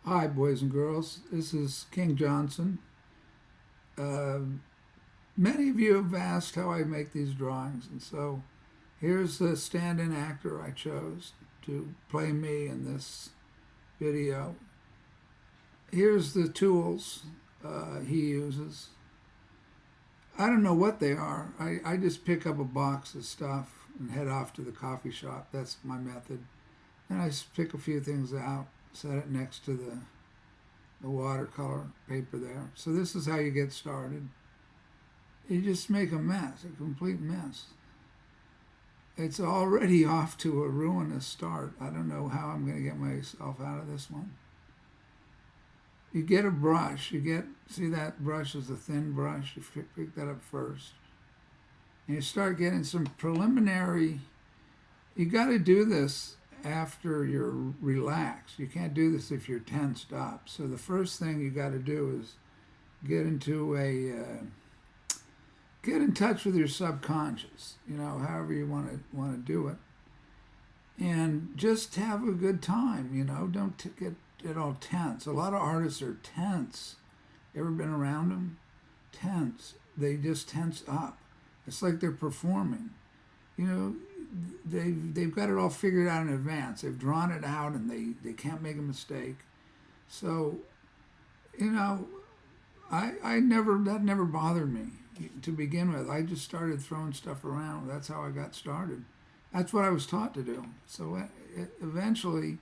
Hi, boys and girls. This is King Johnson. Uh, Many of you have asked how I make these drawings, and so here's the stand-in actor I chose to play me in this video. Here's the tools he uses. I don't know what they are. I just pick up a box of stuff and head off to the coffee shop. That's my method. And I just pick a few things out, set it next to the watercolor paper there. So this is how you get started. You just make a mess, a complete mess. It's already off to a ruinous start. I don't know how I'm going to get myself out of this one. You get a brush. See that brush is a thin brush. You pick that up first. And you start getting some preliminary. You got to do this after you're relaxed. You can't do this if you're tensed up. So the first thing you got to do is get in touch with your subconscious. However you want to do it, and just have a good time. Don't get all tense. A lot of artists are tense. You ever been around them? Tense. They just tense up. It's like they're performing. They've got it all figured out in advance. They've drawn it out, and they can't make a mistake. So, that never bothered me to begin with. I just started throwing stuff around. That's how I got started. That's what I was taught to do. So eventually,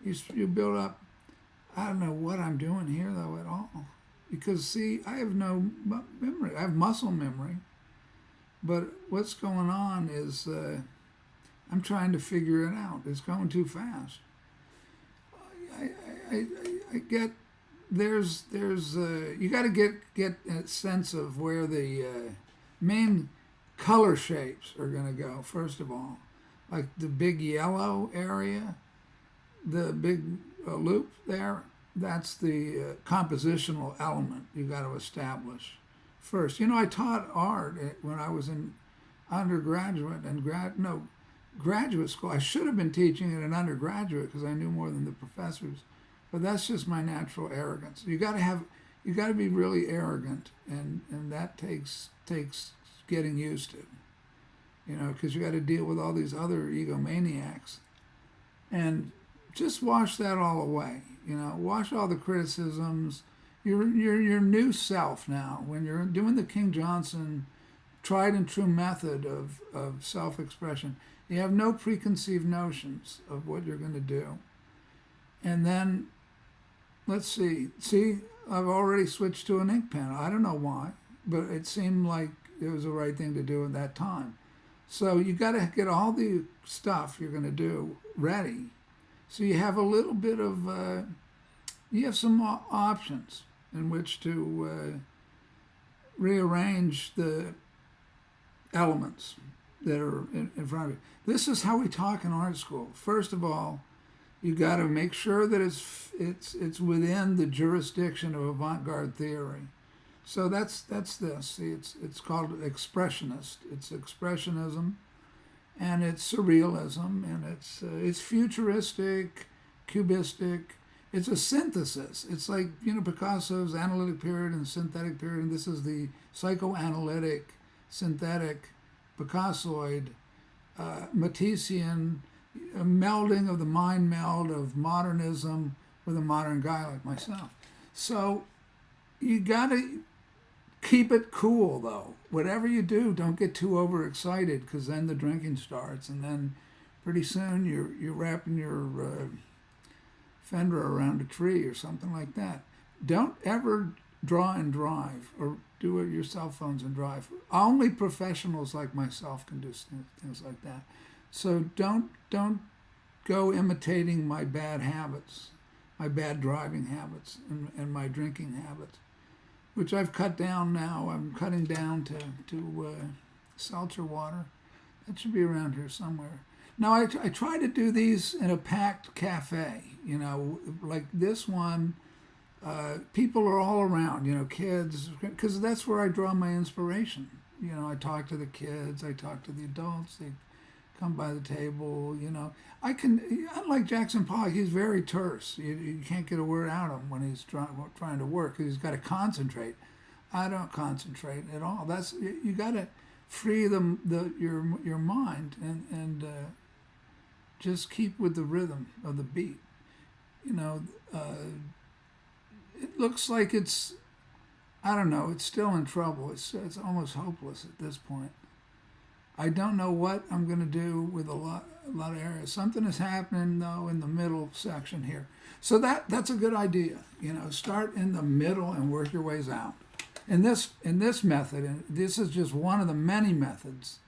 you build up. I don't know what I'm doing here though at all, because see, I have no memory. I have muscle memory, but what's going on is I'm trying to figure it out. It's going too fast. I get you got to get a sense of where the main color shapes are going to go. First of all, like the big yellow area, the big loop there. That's the compositional element you got to establish first. I taught art when I was in undergraduate and graduate school. I should have been teaching at an undergraduate because I knew more than the professors. But that's just my natural arrogance. You got to be really arrogant, and that takes getting used to. Because you got to deal with all these other egomaniacs, and just wash that all away. Wash all the criticisms. Your new self now. When you're doing the King Johnson tried and true method of self-expression, you have no preconceived notions of what you're going to do. And then, let's see. See, I've already switched to an ink pen. I don't know why, but it seemed like it was the right thing to do at that time. So you got to get all the stuff you're going to do ready. So you have a little bit of, you have some options in which to rearrange the elements that are in front of you. This is how we talk in art school. First of all, you got to make sure that it's within the jurisdiction of avant-garde theory. So that's this. See, it's called expressionist. It's expressionism, and it's surrealism, and it's futuristic, cubistic. It's a synthesis. It's like Picasso's analytic period and synthetic period, and this is the psychoanalytic, synthetic, Picassoid, Matissean. A melding of the mind meld of modernism with a modern guy like myself. So you got to keep it cool, though. Whatever you do, don't get too overexcited, because then the drinking starts, and then pretty soon you're wrapping your fender around a tree or something like that. Don't ever draw and drive, or do it your cell phones and drive. Only professionals like myself can do things like that. So don't go imitating my bad habits, my bad driving habits, and my drinking habits, which I've cut down now. I'm cutting down to seltzer water. That should be around here somewhere. Now I try to do these in a packed cafe. Like this one. People are all around. Kids, because that's where I draw my inspiration. I talk to the kids. I talk to the adults. They come by the table, I can, unlike Jackson Pollock, he's very terse. You can't get a word out of him when he's trying to work, because he's got to concentrate. I don't concentrate at all. You got to free your mind and just keep with the rhythm of the beat. It looks like it's, I don't know, it's still in trouble. It's almost hopeless at this point. I don't know what I'm going to do with a lot of areas. Something is happening though in the middle section here. So that's a good idea. Start in the middle and work your ways out. In this method, and this is just one of the many methods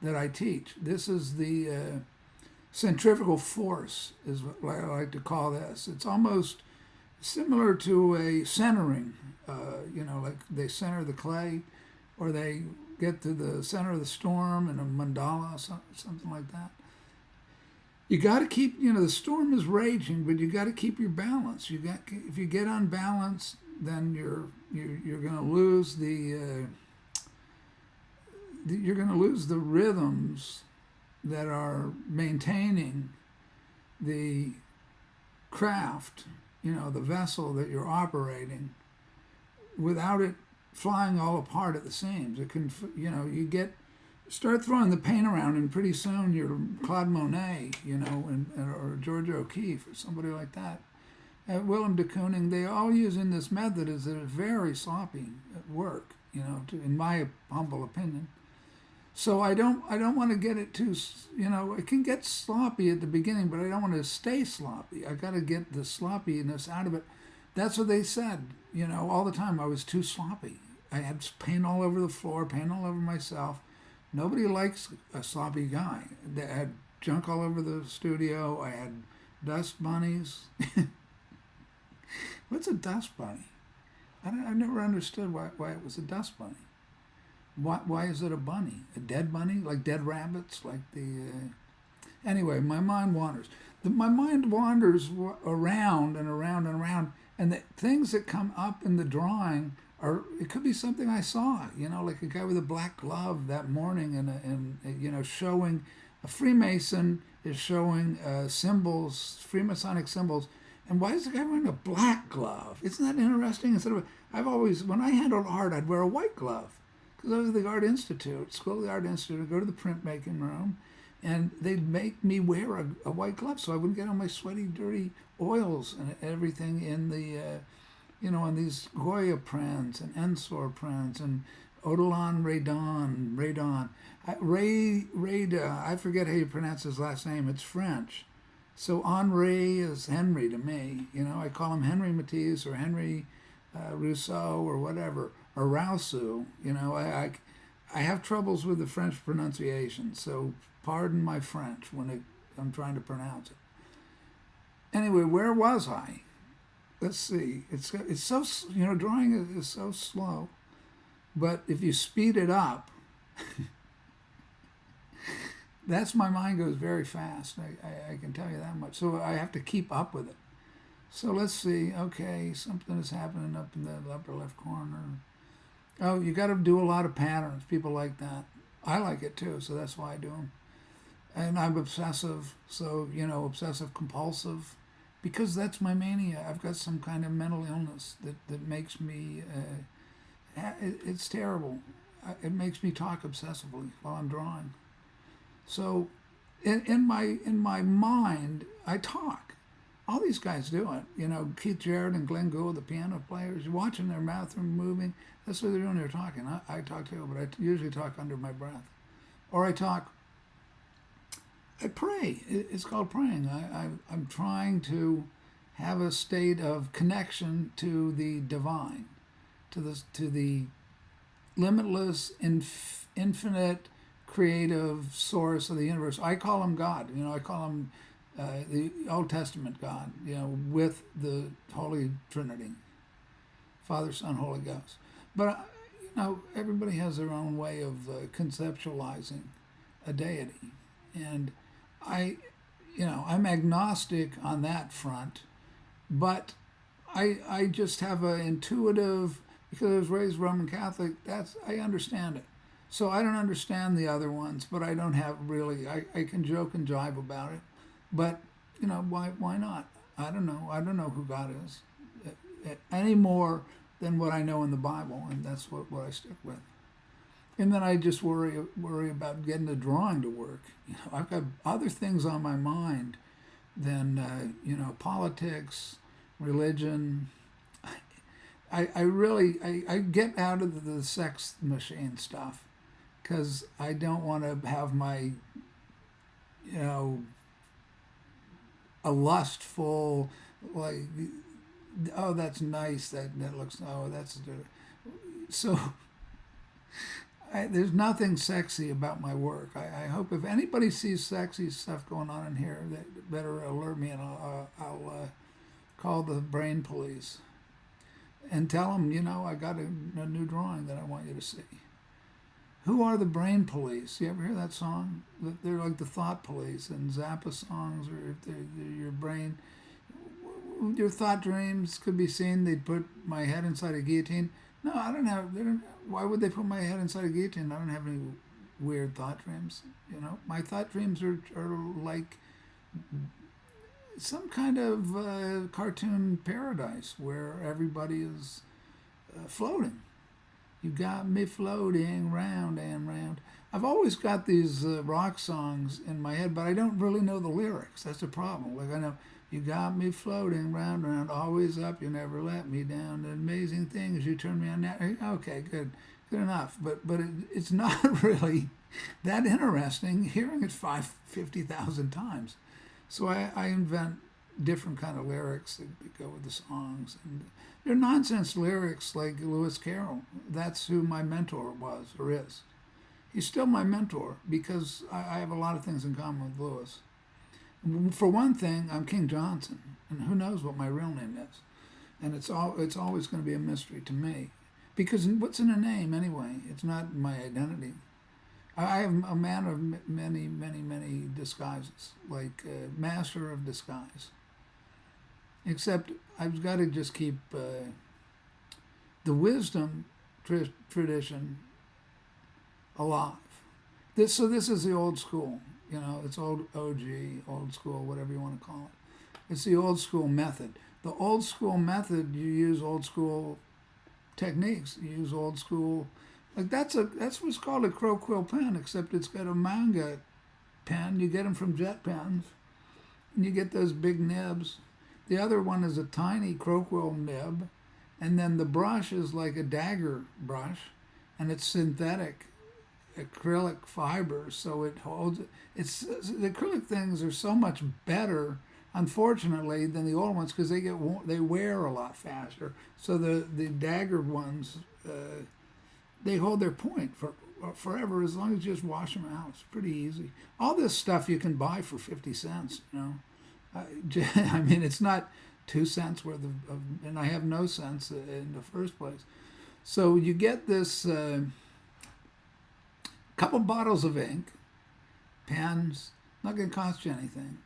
that I teach. This is the centrifugal force, is what I like to call this. It's almost similar to a centering. Like they center the clay, or they get to the center of the storm in a mandala, something like that. You got to keep, the storm is raging, but you got to keep your balance. If you get unbalanced, then you're going to lose you're going to lose the rhythms that are maintaining the craft, the vessel that you're operating, without it flying all apart at the seams. It can, start throwing the paint around, and pretty soon you're Claude Monet, or Georgia O'Keeffe or somebody like that. Willem de Kooning, they all using this method is very sloppy at work, in my humble opinion. So I don't want to get it too, it can get sloppy at the beginning, but I don't want to stay sloppy. I got to get the sloppiness out of it. That's what they said, all the time. I was too sloppy. I had paint all over the floor, paint all over myself. Nobody likes a sloppy guy. They had junk all over the studio. I had dust bunnies. What's a dust bunny? I've never understood why it was a dust bunny. Why is it a bunny? A dead bunny? Like dead rabbits? Like Anyway, my mind wanders. My mind wanders around and around and around, and the things that come up in the drawing it could be something I saw, like a guy with a black glove that morning, and showing a Freemason is showing symbols, Freemasonic symbols. And why is the guy wearing a black glove? Isn't that interesting? When I handled art, I'd wear a white glove, because I was at the Art Institute, School of the Art Institute. I'd go to the printmaking room, and they'd make me wear a white glove so I wouldn't get all my sweaty, dirty oils and everything in the, on these Goya prints and Ensor prints and Odilon Radon. I forget how you pronounce his last name. It's French. So Henri is Henry to me. I call him Henry Matisse or Henry Rousseau or whatever, or Rousseau. I have troubles with the French pronunciation, so pardon my French when I'm trying to pronounce it. Anyway, where was I? Let's see. It's so, drawing is so slow, but if you speed it up, my mind goes very fast. I can tell you that much. So I have to keep up with it. So let's see. Okay, something is happening up in the upper left corner. Oh, you got to do a lot of patterns. People like that. I like it too, so that's why I do them. And I'm obsessive, so, obsessive compulsive, because that's my mania. I've got some kind of mental illness that makes me, it's terrible. It makes me talk obsessively while I'm drawing. So in my mind, I talk. All these guys do it. Keith Jarrett and Glenn Gould, the piano players, you're watching their mouth moving. That's what they're doing. They're talking. I talk too, but I usually talk under my breath. Or I pray. It's called praying. I'm trying to have a state of connection to the divine, to the limitless, infinite, creative source of the universe. I call him God. I call him the Old Testament God, with the Holy Trinity, Father, Son, Holy Ghost. But, everybody has their own way of conceptualizing a deity. And I'm agnostic on that front, but I just have an intuitive, because I was raised Roman Catholic, I understand it. So I don't understand the other ones, but I don't have really. I can joke and jive about it, but why not? I don't know. I don't know who God is any more than what I know in the Bible, and that's what I stick with. And then I just worry about getting the drawing to work. I've got other things on my mind than politics, religion. I really get out of the sex machine stuff because I don't want to have my a lustful like, oh, that's nice, that looks, oh, that's so. There's nothing sexy about my work. I hope if anybody sees sexy stuff going on in here, that better alert me, and I'll call the brain police and tell them, I got a new drawing that I want you to see. Who are the brain police? You ever hear that song? They're like the thought police and Zappa songs, or if they're your brain. Your thought dreams could be seen. They'd put my head inside a guillotine. No, I don't have. They don't. Why would they put my head inside a guillotine? I don't have any weird thought dreams. My thought dreams are like some kind of cartoon paradise where everybody is floating. You got me floating round and round. I've always got these rock songs in my head, but I don't really know the lyrics. That's the problem. Like I know. You got me floating round and round, always up, you never let me down. The amazing things, you turn me on that. Okay, good enough. But it's not really that interesting hearing it 50,000 times. So I invent different kind of lyrics that go with the songs. And they're nonsense lyrics like Lewis Carroll. That's who my mentor was or is. He's still my mentor because I have a lot of things in common with Lewis. For one thing, I'm King Johnson, and who knows what my real name is. And it's always going to be a mystery to me. Because what's in a name anyway? It's not my identity. I am a man of many, many, many disguises, like master of disguise. Except I've got to just keep the wisdom tradition alive. This is the old school. It's old OG, old school, whatever you want to call it. It's the old school method. The old school method, you use old school techniques. You use old school, like that's what's called a crow quill pen, except it's got a manga pen. You get them from Jet Pens, and you get those big nibs. The other one is a tiny crow quill nib, and then the brush is like a dagger brush, and it's synthetic acrylic fibers, so it holds. It's the acrylic things are so much better, unfortunately, than the old ones because they wear a lot faster. So the dagger ones, they hold their point for forever as long as you just wash them out. It's pretty easy. All this stuff you can buy for 50 cents. I mean, it's not 2 cents worth of, and I have no sense in the first place. So you get this. Couple bottles of ink, pens, not going to cost you anything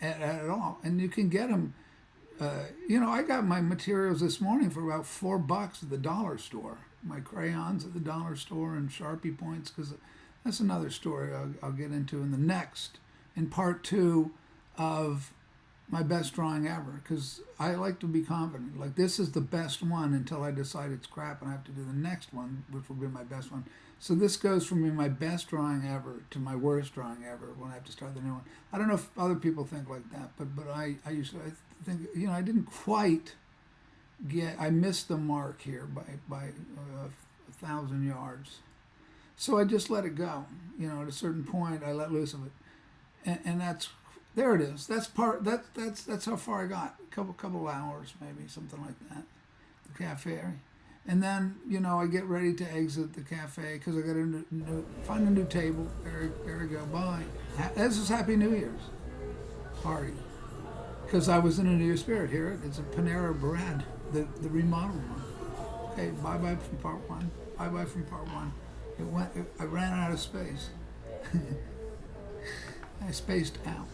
at all. And you can get them, I got my materials this morning for about $4 at the dollar store. My crayons at the dollar store and Sharpie points, because that's another story I'll get into in part 2 of my best drawing ever, because I like to be confident. Like, this is the best one until I decide it's crap and I have to do the next one, which will be my best one. So this goes from being my best drawing ever to my worst drawing ever when I have to start the new one. I don't know if other people think like that, but I think, I didn't quite I missed the mark here by 1,000 yards. So I just let it go. At a certain point, I let loose of it. And there it is. That's how far I got. A couple hours, maybe, something like that. The cafe. And then, I get ready to exit the cafe because I got to find a new table. There we go. Bye. This is Happy New Year's party. Because I was in a New Year's spirit. Here, it's a Panera Bread, the remodeled one. Okay, bye-bye from part 1. Bye-bye from part 1. I ran out of space. I spaced out.